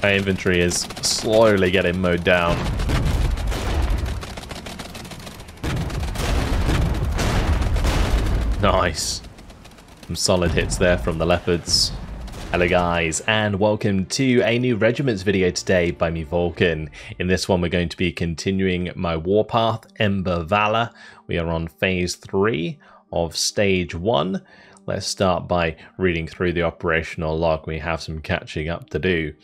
My infantry is slowly getting mowed down. Nice. Some solid hits there from the leopards. Hello guys, and welcome to a new Regiments video today by me, Vulcan. In this one we're going to be continuing my warpath, Ember Valor. We are on phase 3 of stage 1. Let's start by reading through the operational log. We have some catching up to do.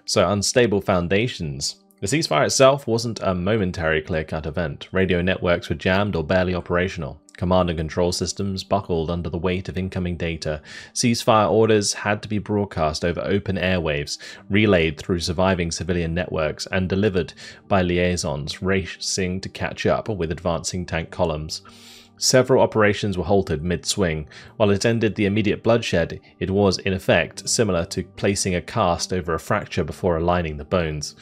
So, unstable foundations. The ceasefire itself wasn't a momentary clear-cut event. Radio networks were jammed or barely operational. Command and control systems buckled under the weight of incoming data. Ceasefire orders had to be broadcast over open airwaves, relayed through surviving civilian networks, and delivered by liaisons racing to catch up with advancing tank columns. Several operations were halted mid-swing. While it ended the immediate bloodshed, it was, in effect, similar to placing a cast over a fracture before aligning the bones.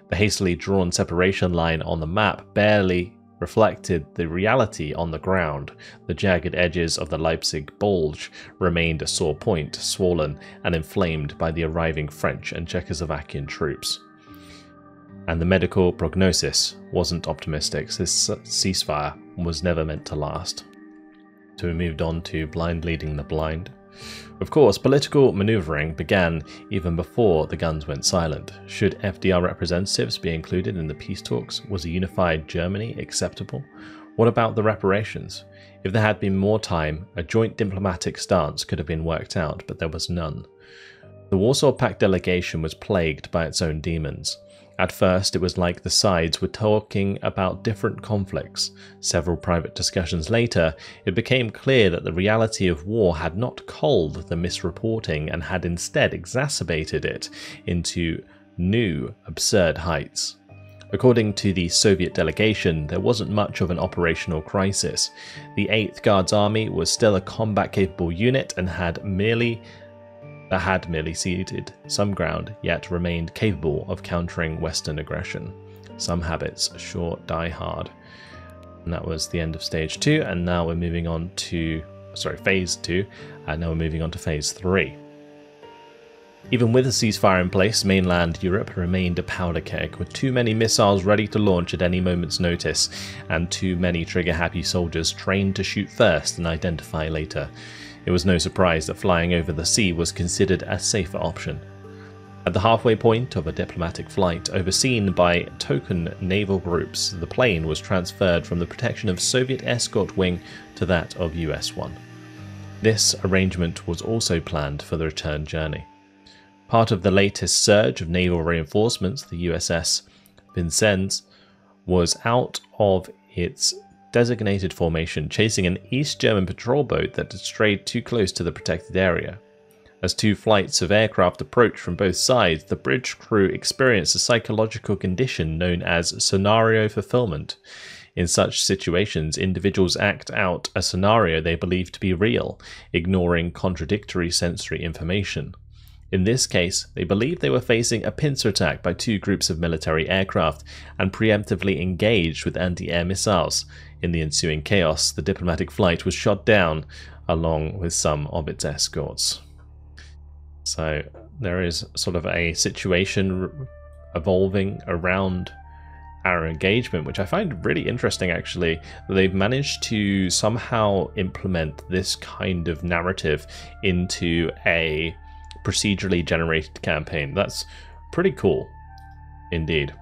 The hastily drawn separation line on the map barely reflected the reality on the ground. The jagged edges of the Leipzig bulge remained a sore point, swollen and inflamed by the arriving French and Czechoslovakian troops. And the medical prognosis wasn't optimistic. This ceasefire was never meant to last. So we moved on to blind leading the blind. Of course, political manoeuvring began even before the guns went silent. Should FDR representatives be included in the peace talks? Was a unified Germany acceptable? What about the reparations? If there had been more time, a joint diplomatic stance could have been worked out, but there was none. The Warsaw Pact delegation was plagued by its own demons. At first, it was like the sides were talking about different conflicts. Several private discussions later, it became clear that the reality of war had not culled the misreporting and had instead exacerbated it into new, absurd heights. According to the Soviet delegation, there wasn't much of an operational crisis. The 8th Guards Army was still a combat-capable unit and had merely ceded some ground, yet remained capable of countering Western aggression. Some habits sure die hard. And that was the end of stage 2, and now we're moving on to, phase 2, and now we're moving on to phase 3. Even with a ceasefire in place, mainland Europe remained a powder keg, with too many missiles ready to launch at any moment's notice, and too many trigger-happy soldiers trained to shoot first and identify later. It was no surprise that flying over the sea was considered a safer option. At the halfway point of a diplomatic flight, overseen by token naval groups, the plane was transferred from the protection of Soviet escort wing to that of US one. This arrangement was also planned for the return journey. Part of the latest surge of naval reinforcements, the USS Vincennes, was out of its designated formation, chasing an East German patrol boat that had strayed too close to the protected area. As two flights of aircraft approached from both sides, the bridge crew experienced a psychological condition known as scenario fulfillment. In such situations, individuals act out a scenario they believe to be real, ignoring contradictory sensory information. In this case, they believed they were facing a pincer attack by two groups of military aircraft and preemptively engaged with anti-air missiles. In the ensuing chaos, the diplomatic flight was shot down along with some of its escorts. So there is sort of a situation evolving around our engagement, which I find really interesting actually, that they've managed to somehow implement this kind of narrative into a procedurally generated campaign. That's pretty cool indeed.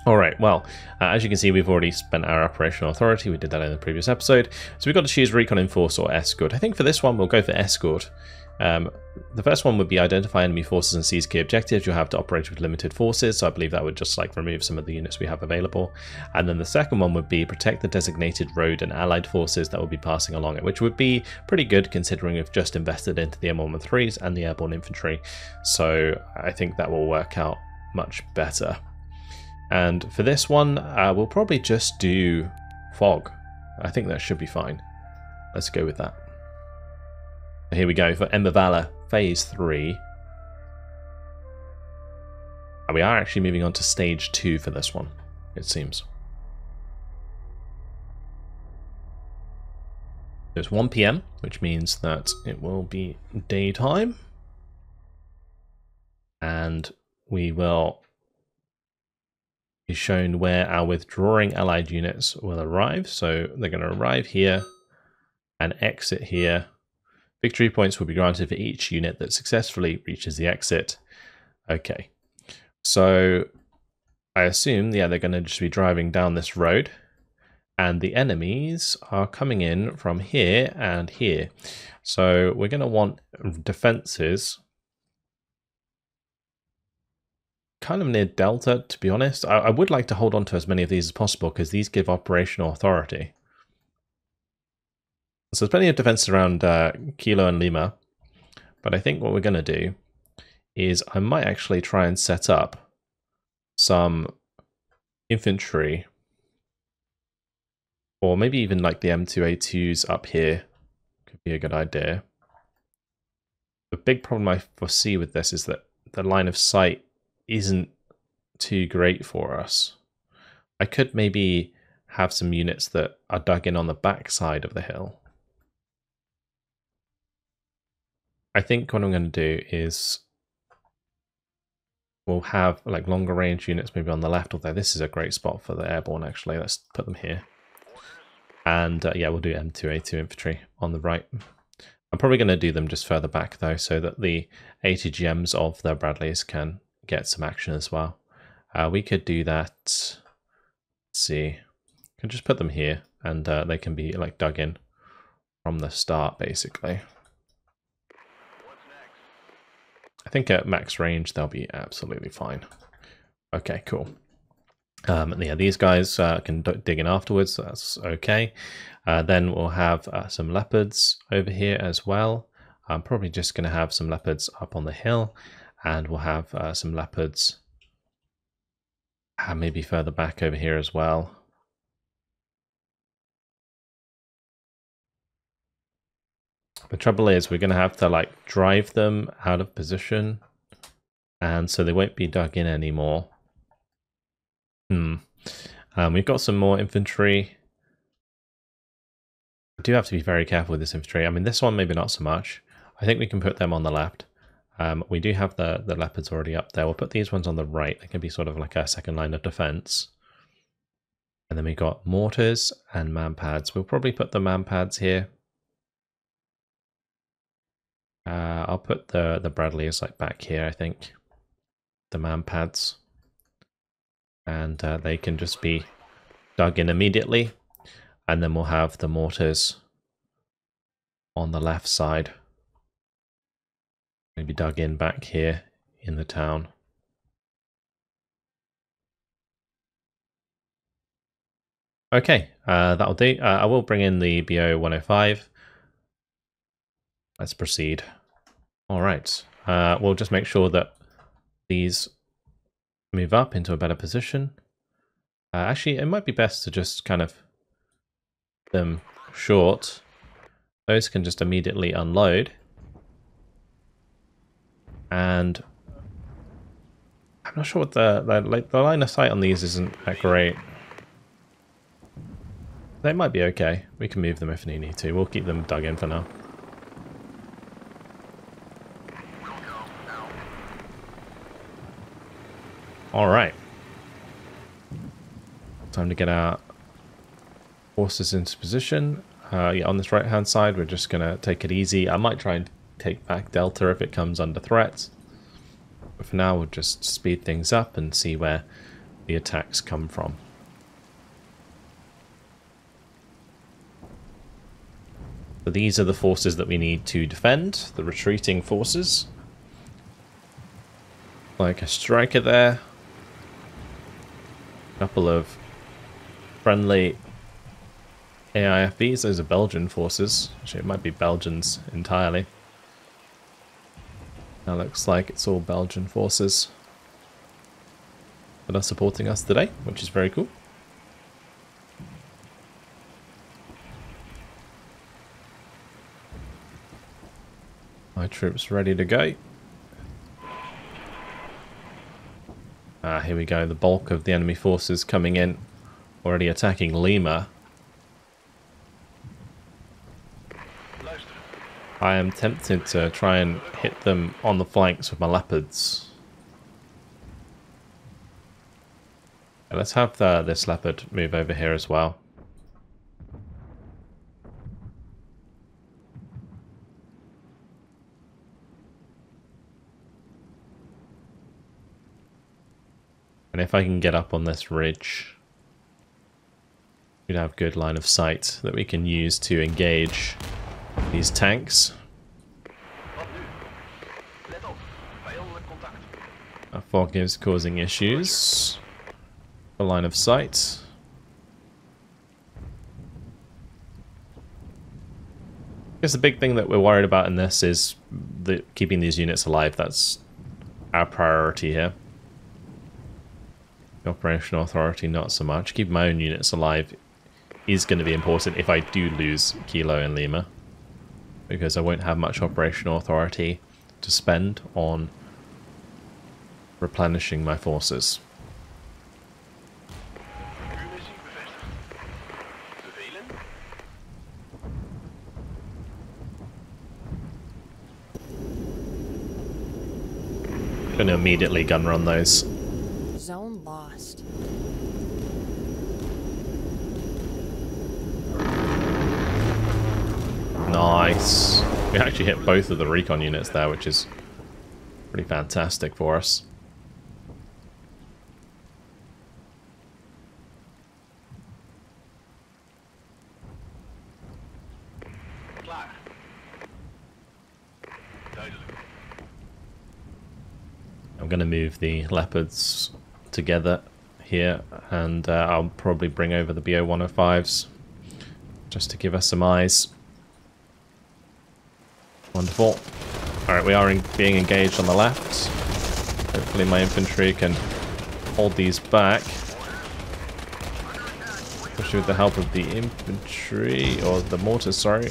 Alright, well, as you can see, we've already spent our operational authority. We did that in the previous episode. So we've got to choose recon, enforce, or escort. I think for this one, we'll go for escort. The first one would be identify enemy forces and seize key objectives. You'll have to operate with limited forces, so I believe that would just like remove some of the units we have available. And then the second one would be protect the designated road and allied forces that will be passing along it, which would be pretty good considering we've just invested into the M113s and the airborne infantry. So I think that will work out much better. And for this one, we'll probably just do fog. I think that should be fine. Let's go with that. Here we go for Ember Valor phase 3. And we are actually moving on to stage 2 for this one, it seems. It's 1 PM, which means that it will be daytime. And we will be shown where our withdrawing allied units will arrive. So they're going to arrive here and exit here. Victory points will be granted for each unit that successfully reaches the exit. Okay, so I assume, yeah, they're going to just be driving down this road, and the enemies are coming in from here and here. So we're going to want defenses kind of near Delta, to be honest. I would like to hold on to as many of these as possible because these give operational authority. So there's plenty of defenses around Kilo and Lima, but I think what we're going to do is I might actually try and set up some infantry, or maybe even like the M2A2s up here could be a good idea. The big problem I foresee with this is that the line of sight isn't too great for us. I could maybe have some units that are dug in on the back side of the hill. I think what I'm going to do is we'll have like longer range units maybe on the left, although this is a great spot for the airborne actually. Let's put them here. And yeah, we'll do M2A2 infantry on the right. I'm probably going to do them just further back though, so that the ATGMs of the Bradleys can get some action as well. We could do that. Let's see. I can just put them here, and they can be like dug in from the start, basically. I think at max range they'll be absolutely fine. Okay, cool. Yeah, these guys can dig in afterwards, so that's okay. Then we'll have some leopards over here as well. I'm probably just going to have some leopards up on the hill, and we'll have some leopards maybe further back over here as well. The trouble is we're going to have to like drive them out of position, and so they won't be dug in anymore. We've got some more infantry. I do have to be very careful with this infantry. I mean, this one maybe not so much. I think we can put them on the left. We do have the leopards already up there. We'll put these ones on the right. They can be sort of like a second line of defense. And then we got mortars and manpads. We'll probably put the manpads here. I'll put the Bradleys like back here, I think. The manpads. And they can just be dug in immediately. And then we'll have the mortars on the left side. Maybe dug in back here in the town. Okay, that'll do. I will bring in the BO 105. Let's proceed. All right. We'll just make sure that these move up into a better position. Actually, it might be best to just kind of them short. Those can just immediately unload. And I'm not sure what the line of sight on these isn't that great. They might be okay. We can move them if we need to. We'll keep them dug in for now. All right. Time to get our forces into position. Yeah, on this right-hand side, we're just going to take it easy. I might try and take back Delta if it comes under threat. But for now, we'll just speed things up and see where the attacks come from. So these are the forces that we need to defend, the retreating forces. Like a striker there. A couple of friendly AIFBs, those are Belgian forces. Actually, it might be Belgians entirely. Now looks like it's all Belgian forces that are supporting us today, which is very cool. My troops ready to go. Here we go, the bulk of the enemy forces coming in, already attacking Lima. I am tempted to try and hit them on the flanks with my leopards. Let's have this leopard move over here as well. And if I can get up on this ridge, we'd have good line of sight that we can use to engage these tanks. Our fog is causing issues. A line of sight. I guess the big thing that we're worried about in this is keeping these units alive. That's our priority here. The operational authority, not so much. Keep my own units alive is going to be important if I do lose Kilo and Lima, because I won't have much operational authority to spend on replenishing my forces. Going to immediately gun run those. Zone lost. Nice. We actually hit both of the recon units there, which is pretty fantastic for us. I'm going to move the leopards together here, and I'll probably bring over the BO-105s just to give us some eyes. Wonderful. Alright, we are being engaged on the left. Hopefully my infantry can hold these back. Especially with the help of the infantry, or the mortars, sorry.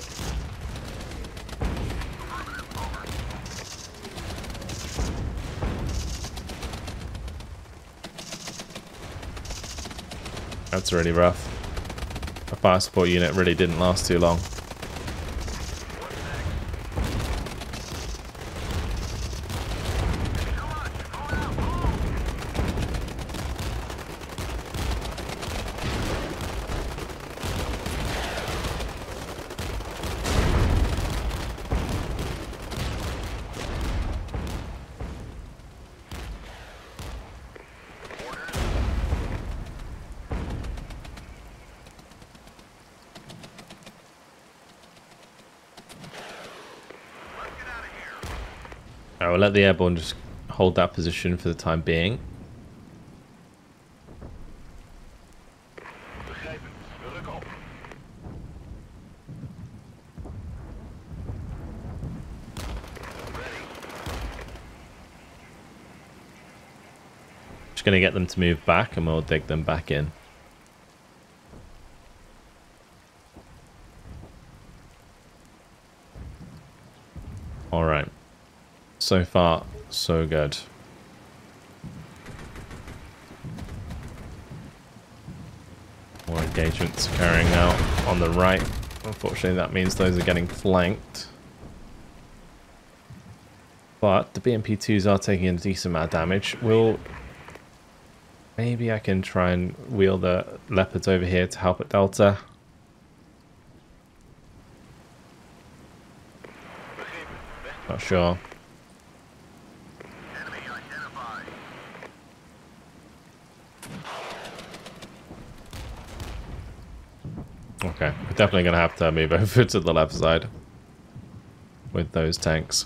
That's really rough. A fire support unit really didn't last too long. Alright, we'll let the airborne just hold that position for the time being. Just going to get them to move back and we'll dig them back in. Alright. So far, so good. More engagements carrying out on the right. Unfortunately, that means those are getting flanked. But the BMP-2s are taking a decent amount of damage. Maybe I can try and wheel the leopards over here to help at Delta. Not sure. Okay, we're definitely going to have to move over to the left side with those tanks.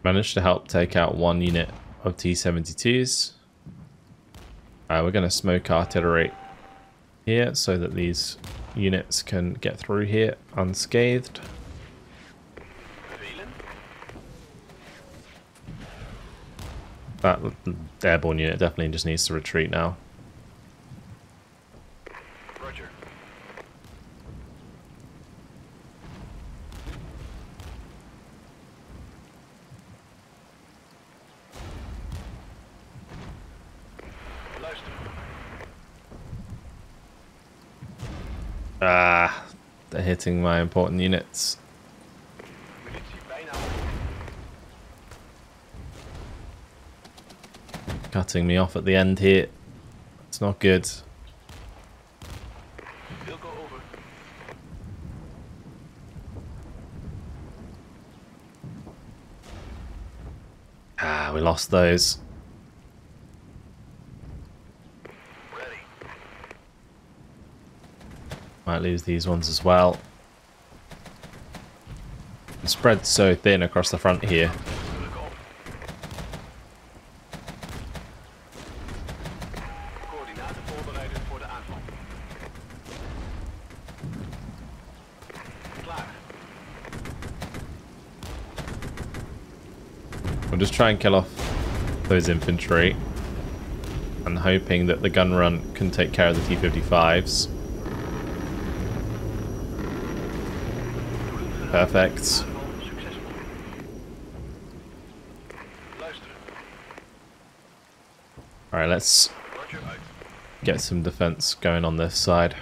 Managed to help take out one unit of T-72s. We're going to smoke artillery here so that these units can get through here unscathed. That airborne unit definitely just needs to retreat now. Roger. Luister. Ah, they're hitting my important units. Cutting me off at the end here. It's not good. Ah, we lost those. Might lose these ones as well. The spread's so thin across the front here. We'll just try and kill off those infantry and hoping that the gun run can take care of the T-55s. Perfect. Alright, let's get some defense going on this side.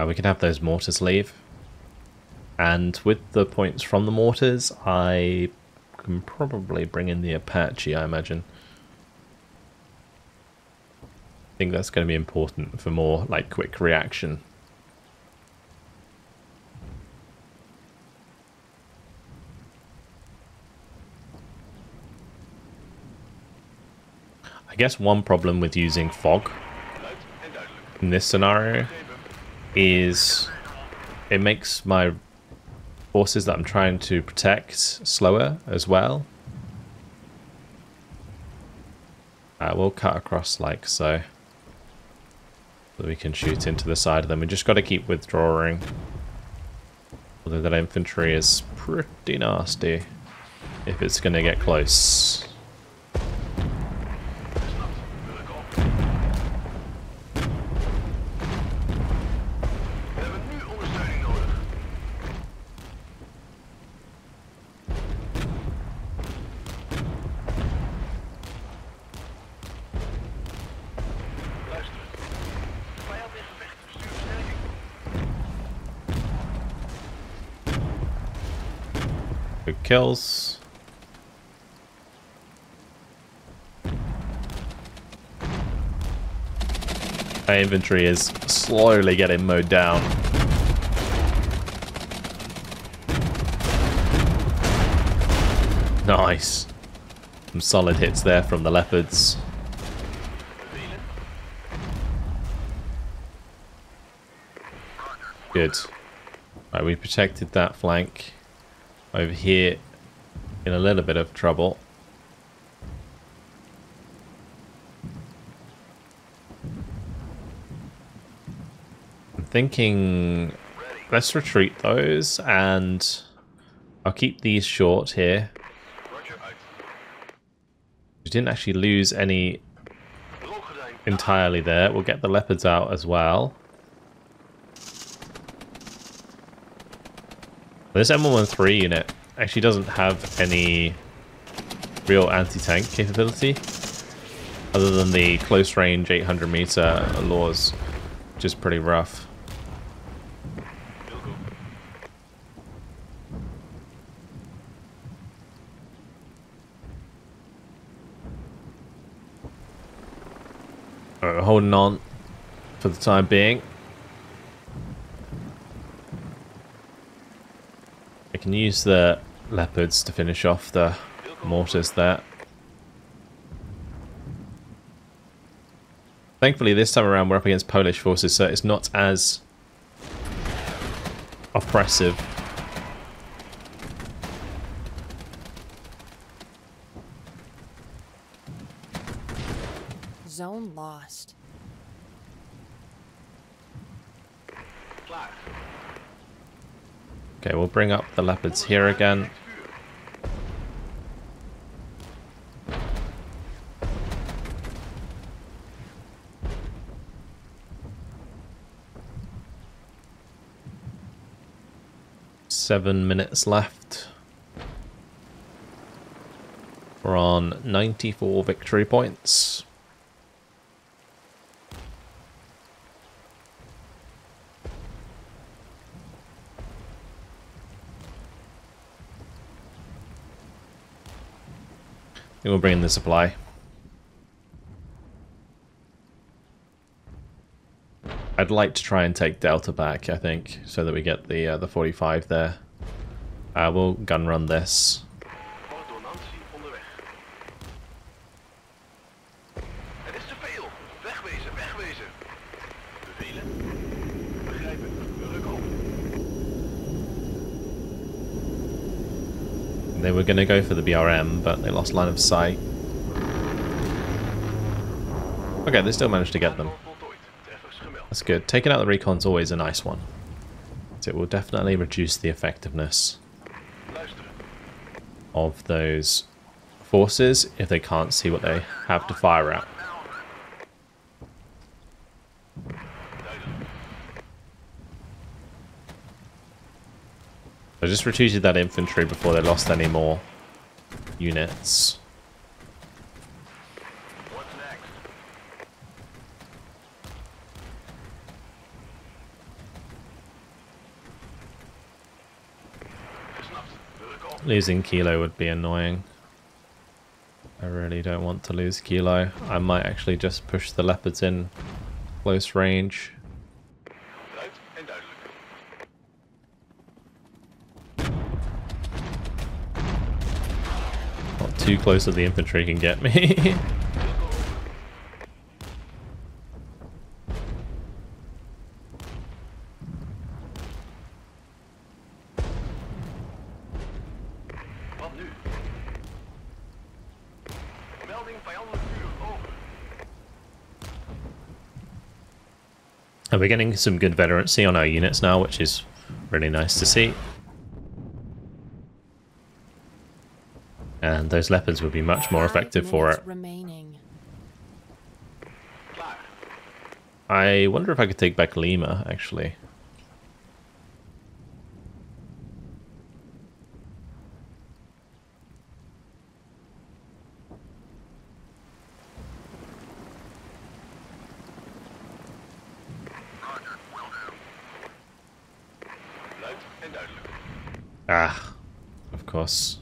We can have those mortars leave. And with the points from the mortars, I can probably bring in the Apache, I imagine. I think that's going to be important for more like quick reaction. I guess one problem with using fog in this scenario is it makes my forces that I'm trying to protect slower as well. We'll cut across like so that we can shoot into the side of them. We just got to keep withdrawing. Although that infantry is pretty nasty if it's going to get close. Good kills. My infantry is slowly getting mowed down. Nice. Some solid hits there from the leopards. Good. Right, we protected that flank. Over here in a little bit of trouble. I'm thinking let's retreat those and I'll keep these short here. We didn't actually lose any entirely there. We'll get the leopards out as well. This M113 unit actually doesn't have any real anti-tank capability other than the close range 800 meter laws, which is pretty rough. Alright, we're holding on for the time being. I can use the leopards to finish off the mortars there. Thankfully this time around we're up against Polish forces, so it's not as oppressive. Zone lost. Okay, we'll bring up the leopards here again. Seven minutes left. We're on 94 victory points. I think we'll bring in the supply. I'd like to try and take Delta back, I think, so that we get the 45 there. We'll gun run this. They were going to go for the BRM, but they lost line of sight. Okay, they still managed to get them. That's good. Taking out the recon's always a nice one. So it will definitely reduce the effectiveness of those forces if they can't see what they have to fire at. I just retreated that infantry before they lost any more units. Losing Kilo would be annoying. I really don't want to lose Kilo. I might actually just push the Leopards in close range. Not too close that the infantry can get me. And we're getting some good veterancy on our units now, which is really nice to see. And those Leopards would be much more effective for it. I wonder if I could take back Lima, actually. Ah, of course.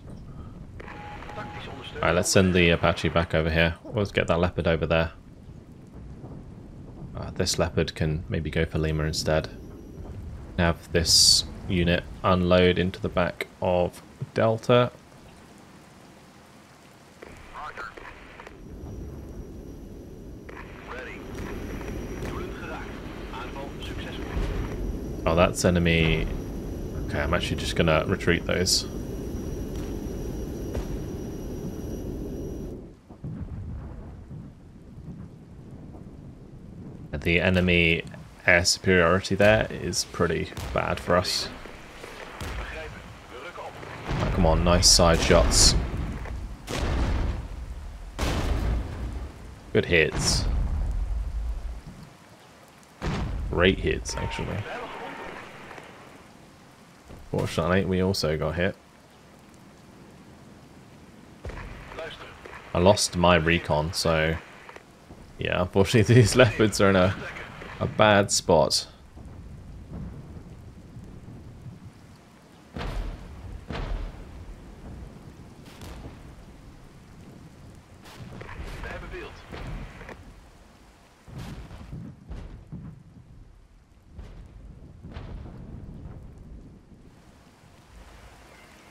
Alright, let's send the Apache back over here. Let's get that Leopard over there. This Leopard can maybe go for Lima instead. Have this unit unload into the back of Delta. Oh, that's enemy. Okay, I'm actually just gonna retreat those. The enemy air superiority there is pretty bad for us. Oh, come on, nice side shots. Good hits. Great hits, actually. Fortunately, we also got hit. I lost my recon, so yeah, unfortunately these Leopards are in a bad spot.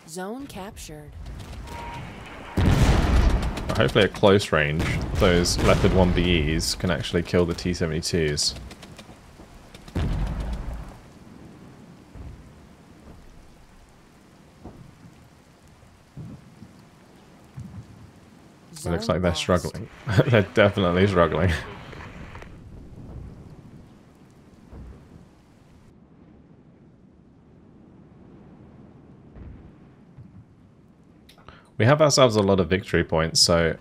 Zone captured. Hopefully at close range, those Leopard 1BEs can actually kill the T-72s. It looks like they're struggling. They're definitely struggling. We have ourselves a lot of victory points, so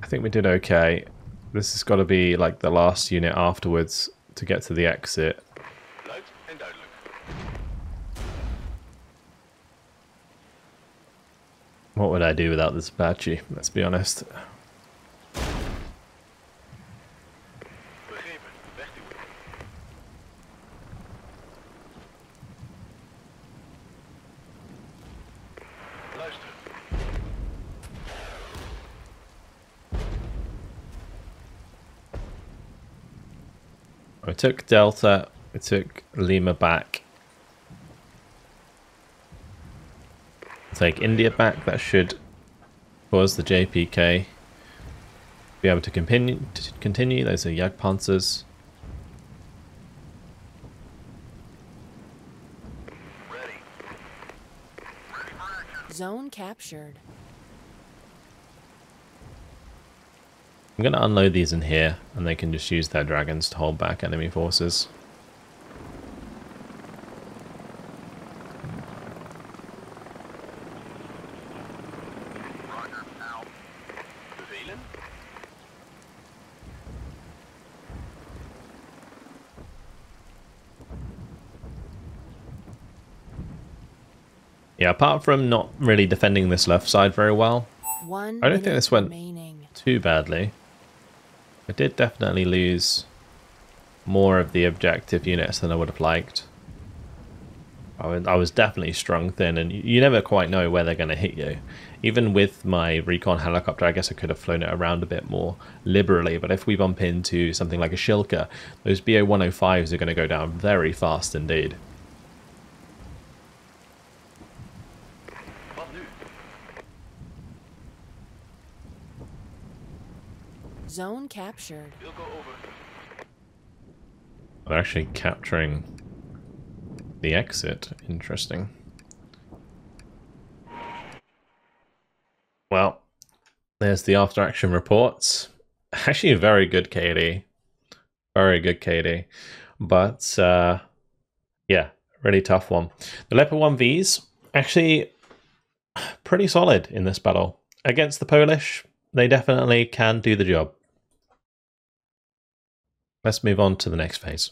I think we did okay. This has got to be like the last unit afterwards to get to the exit. What would I do without this Apache? Let's be honest. We took Delta, we took Lima back. Take India back, that should cause the JPK be able to continue. Those are Jagdpanzers. Zone captured. I'm going to unload these in here, and they can just use their dragons to hold back enemy forces. Yeah, apart from not really defending this left side very well, I don't think this went too badly. I did definitely lose more of the objective units than I would have liked. I was definitely strung thin, and you never quite know where they're going to hit you. Even with my recon helicopter, I guess I could have flown it around a bit more liberally, but if we bump into something like a Shilka, those BO-105s are going to go down very fast indeed. Zone captured. They're actually capturing the exit. Interesting. Well, there's the after action reports. Actually, very good KD. Very good KD. But, yeah, really tough one. The Leopard 1Vs, actually pretty solid in this battle. Against the Polish, they definitely can do the job. Let's move on to the next phase.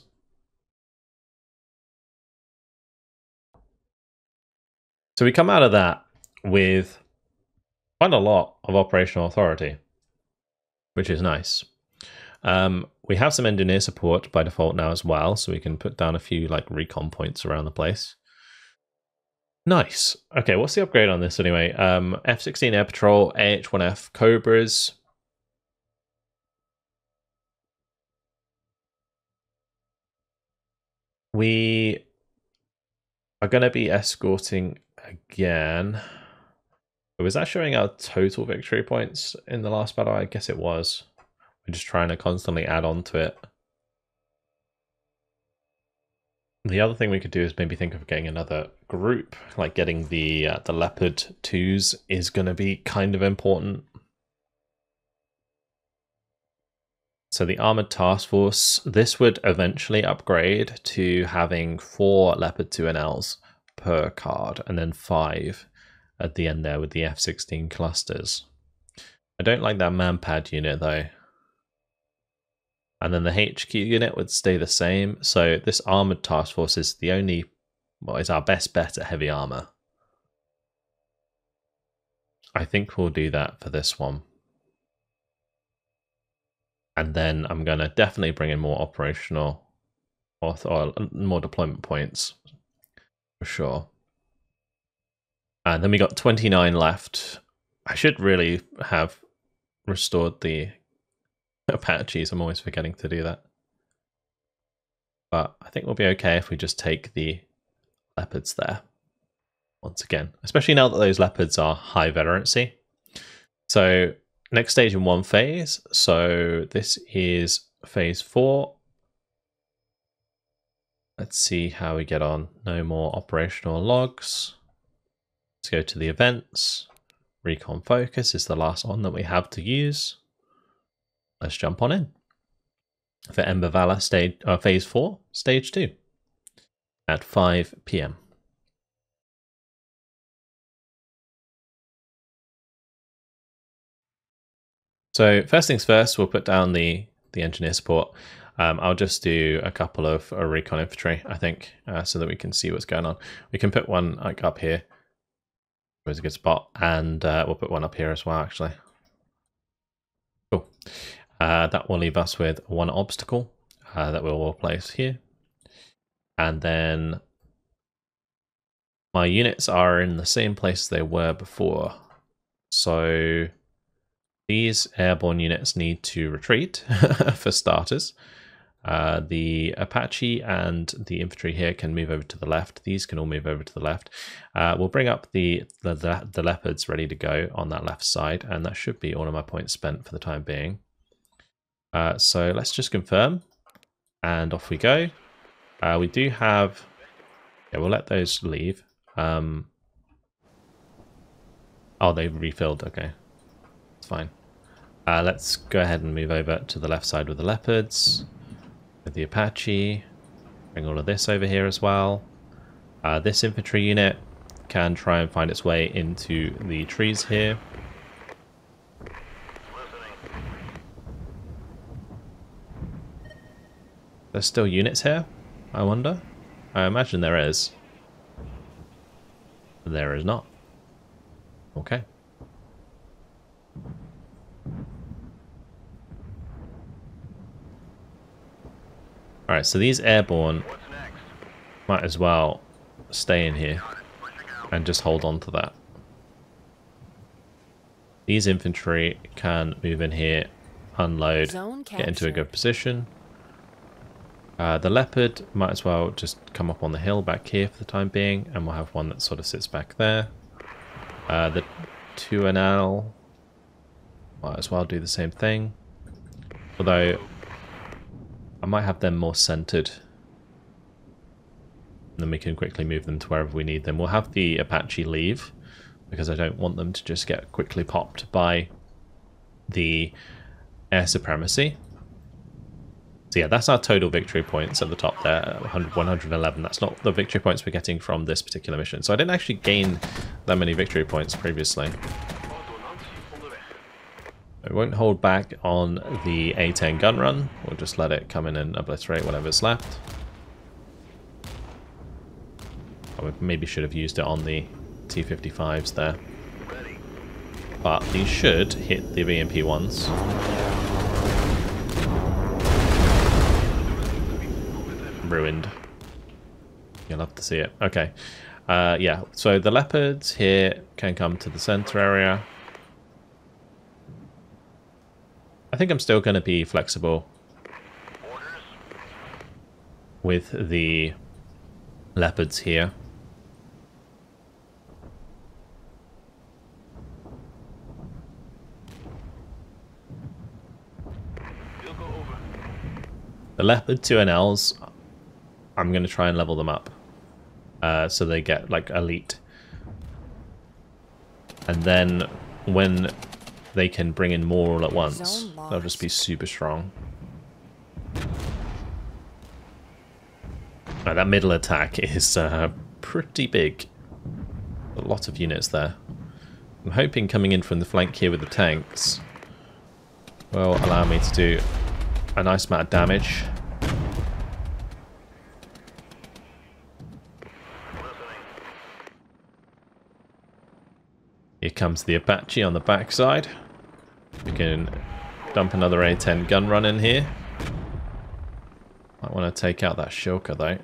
So we come out of that with quite a lot of operational authority, which is nice. We have some engineer support by default now as well, so we can put down a few like recon points around the place. Nice. Okay, what's the upgrade on this anyway? F-16 Air Patrol, AH-1F Cobras. We are going to be escorting again. Was that showing our total victory points in the last battle? I guess it was. We're just trying to constantly add on to it. The other thing we could do is maybe think of getting another group, like getting the Leopard 2s is going to be kind of important. So the Armored Task Force, this would eventually upgrade to having 4 Leopard 2NLs per card, and then 5 at the end there with the F-16 clusters. I don't like that manpad unit though. And then the HQ unit would stay the same. So this Armored Task Force is the only, well, is our best bet at heavy armor. I think we'll do that for this one. And then I'm going to definitely bring in more operational or more deployment points for sure. And then we got 29 left. I should really have restored the Apaches. I'm always forgetting to do that. But I think we'll be okay if we just take the Leopards there once again, especially now that those Leopards are high veterancy. So next stage in one phase. So this is phase 4. Let's see how we get on. No more operational logs. Let's go to the events. Recon Focus is the last one that we have to use. Let's jump on in for Ember Valor phase 4, stage 2 at 5 PM. So first things first, we'll put down the engineer support. I'll just do a couple of recon infantry, I think, so that we can see what's going on. We can put one like up here Always a good spot. And we'll put one up here as well, actually. Cool. That will leave us with one obstacle that we'll place here. And then my units are in the same place they were before. So these airborne units need to retreat for starters. The Apache and the infantry here can move over to the left. These can all move over to the left. We'll bring up the leopards ready to go on that left side, and that should be all of my points spent for the time being. So let's just confirm, and off we go. We do have... Yeah, we'll let those leave. Oh, they've refilled. Okay, it's fine. Let's go ahead and move over to the left side with the leopards, with the Apache. Bring all of this over here as well. This infantry unit can try and find its way into the trees here. There's still units here, I wonder? I imagine there is. There is not. Okay. Alright, so these airborne might as well stay in here and just hold on to that. These infantry can move in here, unload, get into a good position. The leopard might as well just come up on the hill back here for the time being, and we'll have one that sort of sits back there. The 2NL might as well do the same thing, although I might have them more centered, and then we can quickly move them to wherever we need them. We'll have the Apache leave, because I don't want them to just get quickly popped by the air supremacy. So yeah, that's our total victory points at the top there, 111. That's not the victory points we're getting from this particular mission. So I didn't actually gain that many victory points previously. We won't hold back on the A10 gun run. We'll just let it come in and obliterate whatever's left. We maybe should have used it on the T-55s there. But these should hit the VMP ones. Ruined. You'll have to see it. Okay. Yeah, so the leopards here can come to the center area. I think I'm still going to be flexible with the leopards here. The leopard 2NLs, I'm going to try and level them up so they get like elite. And then when they can bring in more all at once, they'll just be super strong. Now, that middle attack is pretty big. A lot of units there. I'm hoping coming in from the flank here with the tanks will allow me to do a nice amount of damage. Here comes the Apache on the backside. We can dump another A10 gun run in here. Might want to take out that shulker though.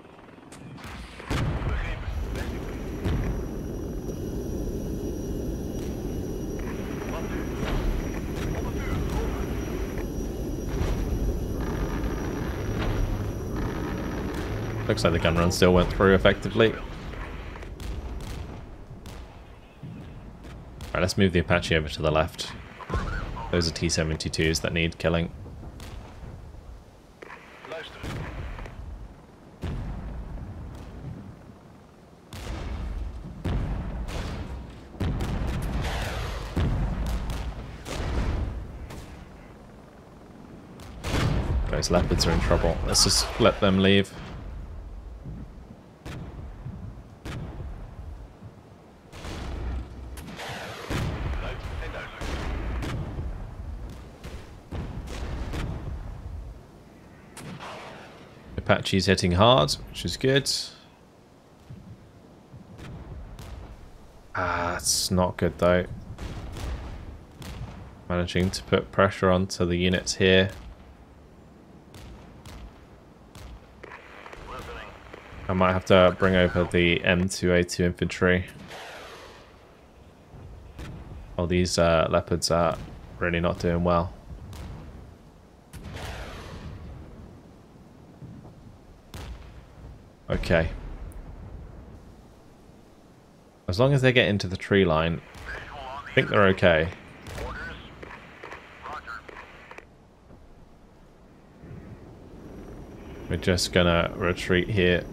Looks like the gun run still went through effectively. Alright, let's move the Apache over to the left. Those are T-72s that need killing. Those leopards are in trouble. Let's just let them leave. Apache's hitting hard, which is good. Ah, it's not good though. Managing to put pressure onto the units here. I might have to bring over the M2A2 infantry. Oh, these leopards are really not doing well. Okay. As long as they get into the tree line, I think they're okay. We're just gonna retreat here.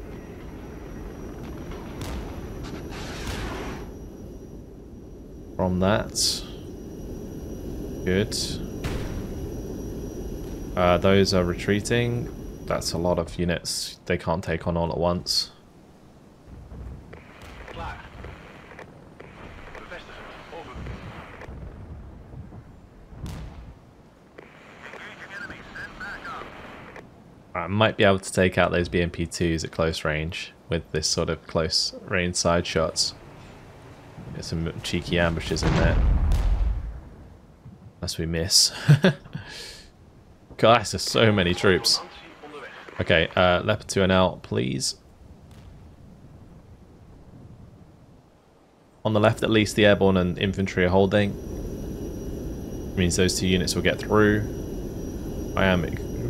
From that. Good. Those are retreating. That's a lot of units they can't take on all at once. I might be able to take out those BMP2s at close range with this sort of close range side shots. Get some cheeky ambushes in there. Unless we miss. Guys, there's so many troops. Okay, Leopard 2 and out, please. On the left, at least, the airborne and infantry are holding. It means those two units will get through. I am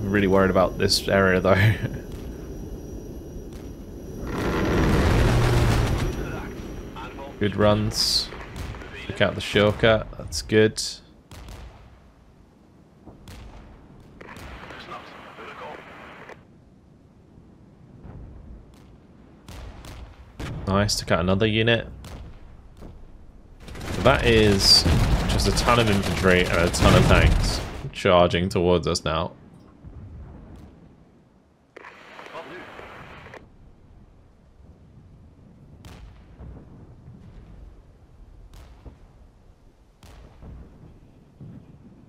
really worried about this area, though. Good runs. Took out the shilka. That's good. Nice. Took out another unit. So that is just a ton of infantry and a ton of tanks charging towards us now.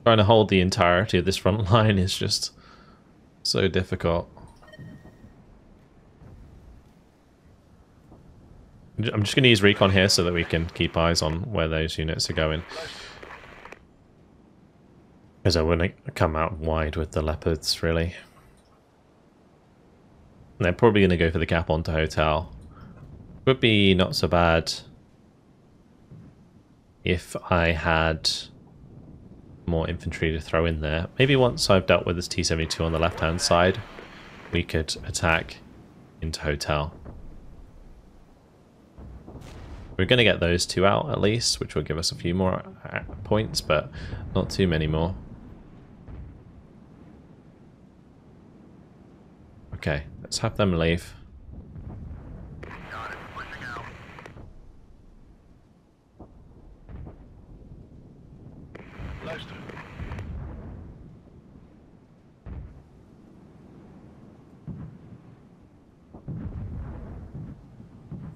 Trying to hold the entirety of this front line is just so difficult. I'm just going to use recon here so that we can keep eyes on where those units are going. Because I want to come out wide with the leopards, really. And they're probably going to go for the cap onto hotel. Would be not so bad if I had more infantry to throw in there. Maybe once I've dealt with this T-72 on the left-hand side, we could attack into hotel. We're going to get those two out at least, which will give us a few more points, but not too many more. Okay, let's have them leave.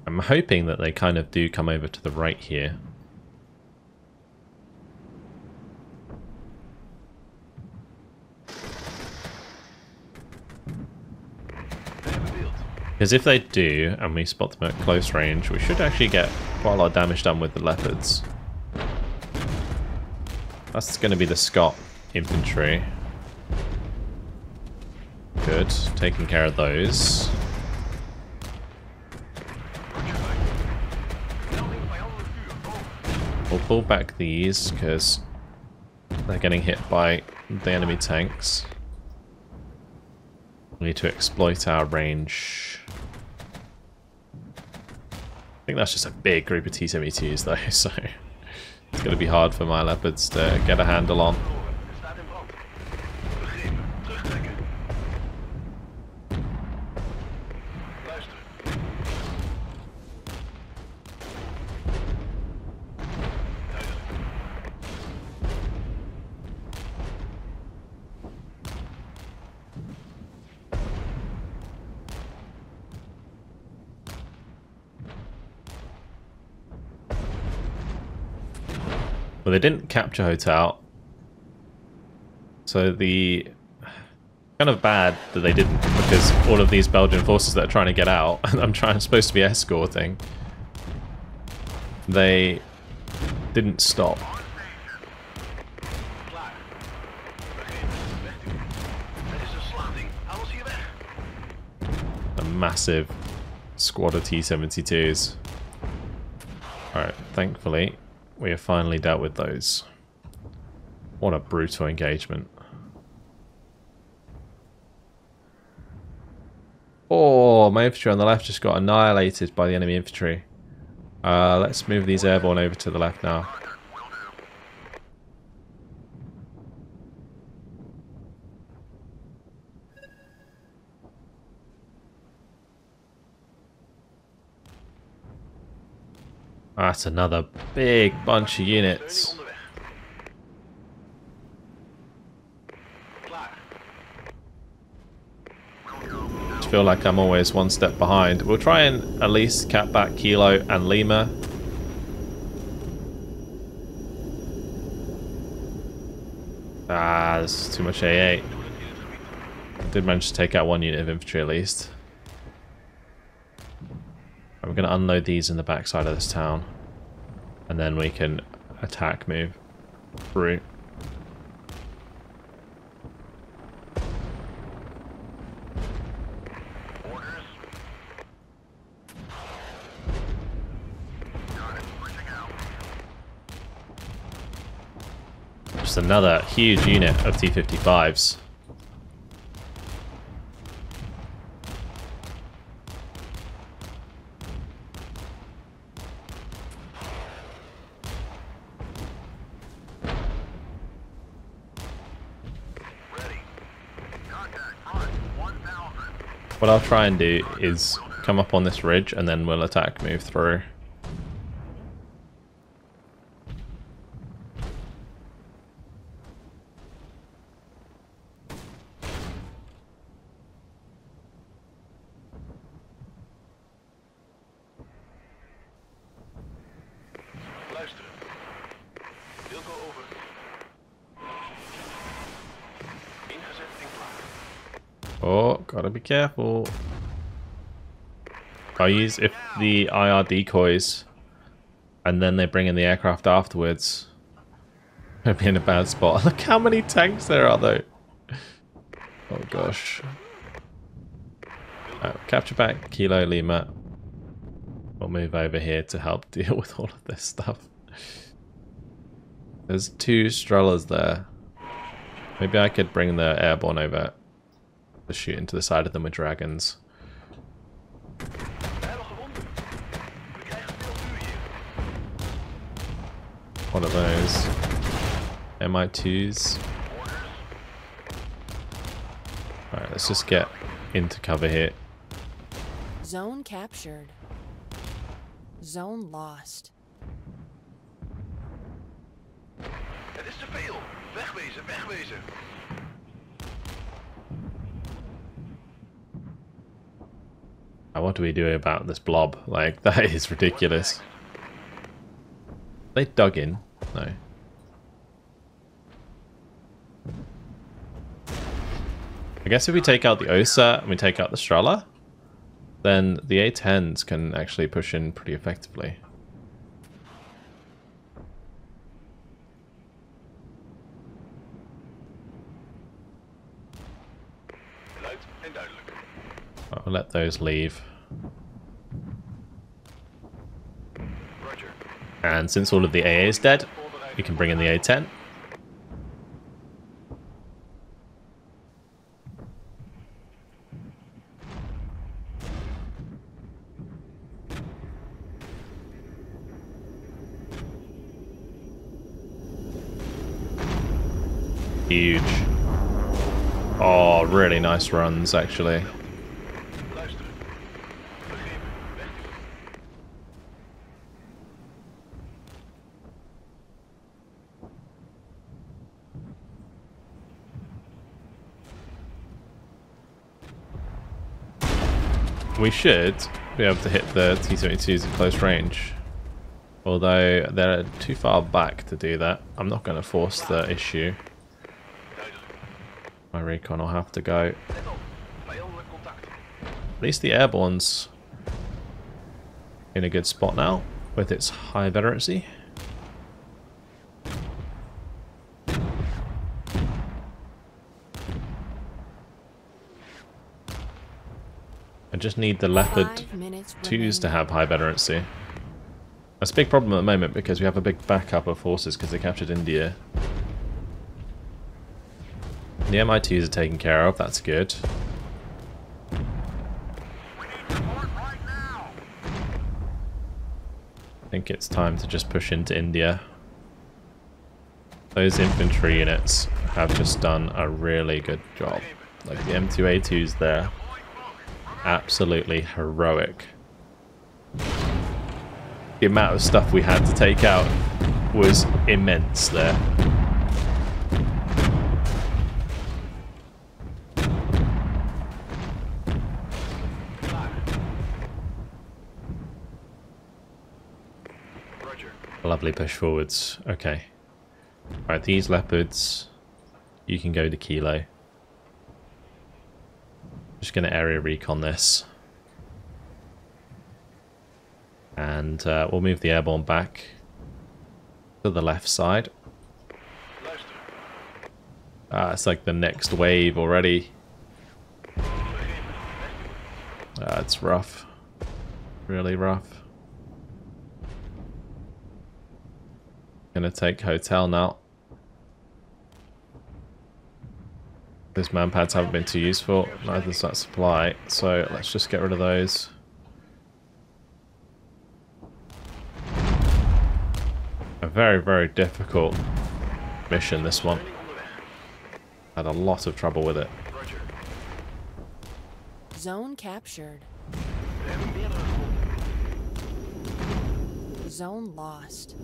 I'm hoping that they kind of do come over to the right here. Because if they do, and we spot them at close range, we should actually get quite a lot of damage done with the leopards. That's going to be the Scott infantry. Good, taking care of those. We'll pull back these because they're getting hit by the enemy tanks. We need to exploit our range. I think that's just a big group of T-72s though, so it's going to be hard for my leopards to get a handle on. Well, they didn't capture hotel, so the kind of bad that they didn't, because all of these Belgian forces that are trying to get out, I'm supposed to be escorting. They didn't stop. A massive squad of T-72s. Alright, thankfully, we have finally dealt with those. What a brutal engagement. Oh, my infantry on the left just got annihilated by the enemy infantry. Let's move these airborne over to the left now. That's another big bunch of units. I feel like I'm always one step behind. We'll try and at least cap back Kilo and Lima. Ah, this is too much AA. I did manage to take out one unit of infantry at least. We're going to unload these in the backside of this town. And then we can attack move through. Just another huge unit of T-55s. What I'll try and do is come up on this ridge and then we'll attack move through. Oh, gotta be careful. I use if the IR decoys and then they bring in the aircraft afterwards. I'd be in a bad spot. Look how many tanks there are though. Oh gosh. Capture back Kilo Lima. We'll move over here to help deal with all of this stuff. There's 2 Strellas there. Maybe I could bring the airborne over to shoot into the side of them with dragons. What are those? MI2s. Alright, let's just get into cover here. Zone captured. Zone lost. Het is te veel. Wegwezen, wegwezen. What do we do about this blob? Like, that is ridiculous. They dug in? No. I guess if we take out the OSA and we take out the Strela, then the A-10s can actually push in pretty effectively. I'll let those leave. And since all of the AA is dead, we can bring in the A-10. Huge. Oh, really nice runs, actually. We should be able to hit the T-72s at close range. Although they're too far back to do that. I'm not going to force the issue. My recon will have to go. At least the airborne's in a good spot now. with its high veterancy. I just need the Leopard 2s to have high veterancy. That's a big problem at the moment because we have a big backup of forces because they captured India. The MI2s are taken care of, that's good. I think it's time to just push into India. Those infantry units have just done a really good job. Like the M2A2s there. Absolutely heroic. The amount of stuff we had to take out was immense there. Lovely push forwards. Okay. Right, these Leopards, you can go to Kilo. Just going to area recon this. And we'll move the airborne back to the left side. It's like the next wave already. It's rough. Really rough. Gonna take hotel now. Those manpads haven't been too useful, neither's that supply, so let's just get rid of those. A very, very difficult mission, this one. Had a lot of trouble with it. Zone captured. Zone lost.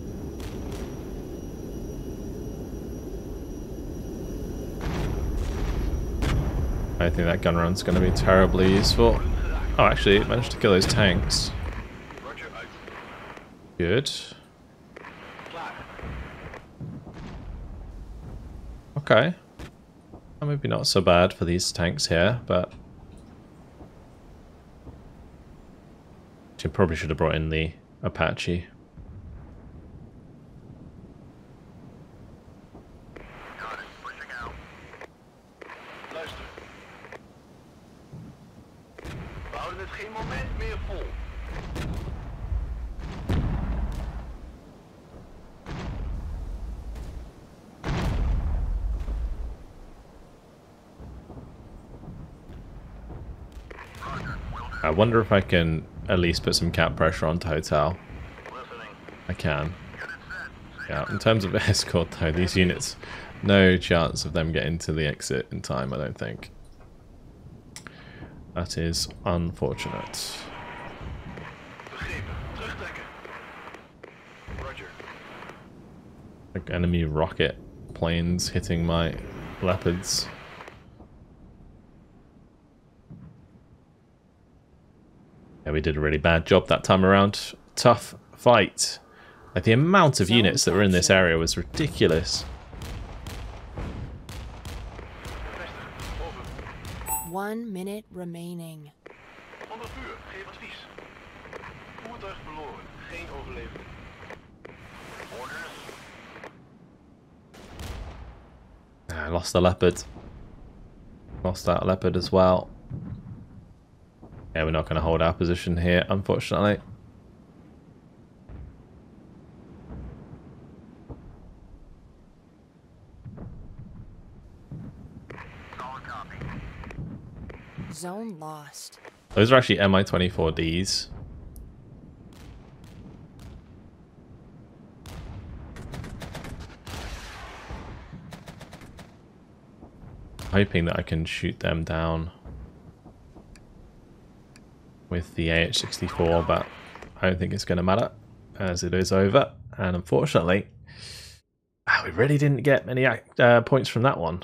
I think that gun run's going to be terribly useful. Oh, actually, it managed to kill those tanks. Good. Okay. Well, maybe not so bad for these tanks here, but... Probably should have brought in the Apache. I wonder if I can at least put some cap pressure onto hotel. I can. Yeah, in terms of escort though, these units, no chance of them getting to the exit in time, I don't think. That is unfortunate. Like enemy rocket planes hitting my Leopards. Yeah, we did a really bad job that time around. Tough fight. Like the amount of units that were in this area was ridiculous. 1 minute remaining. Onder vuur, geef advies. Voertuig verloren, geen overleving. Orders. I lost the Leopard. Lost that Leopard as well. Yeah, we're not going to hold our position here, unfortunately. Zone lost. Those are actually Mi-24Ds. Hoping that I can shoot them down with the AH-64, but I don't think it's going to matter as it is over. And unfortunately, we really didn't get many points from that one.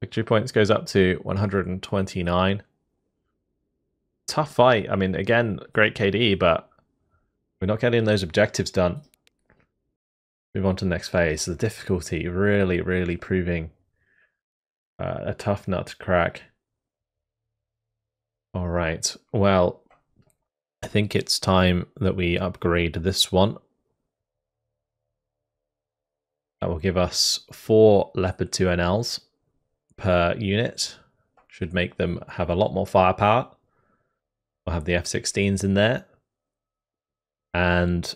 Victory points goes up to 129. Tough fight. I mean, again, great KD, but we're not getting those objectives done. Move on to the next phase. The difficulty really, really proving a tough nut to crack. All right. Well, I think it's time that we upgrade this one. That will give us 4 Leopard 2NLs per unit. Should make them have a lot more firepower. We'll have the F-16s in there. And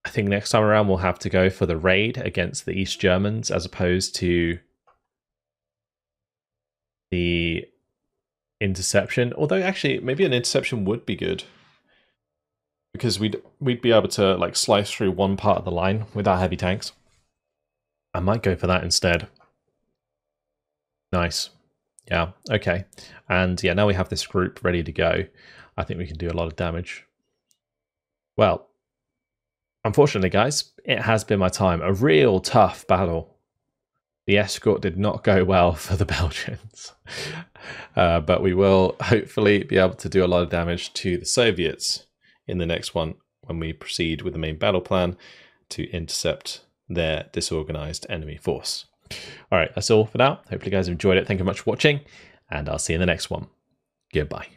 I think next time around we'll have to go for the raid against the East Germans as opposed to the interception. Although actually maybe an interception would be good, because we'd be able to like slice through one part of the line with our heavy tanks. I might go for that instead. Nice. Yeah, okay. And yeah, now we have this group ready to go. I think we can do a lot of damage. Well, unfortunately, guys, it has been my time. A real tough battle. The escort did not go well for the Belgians. But we will hopefully be able to do a lot of damage to the Soviets in the next one when we proceed with the main battle plan to intercept their disorganized enemy force. All right, that's all for now. Hopefully you guys enjoyed it. Thank you very much for watching, and I'll see you in the next one. Goodbye.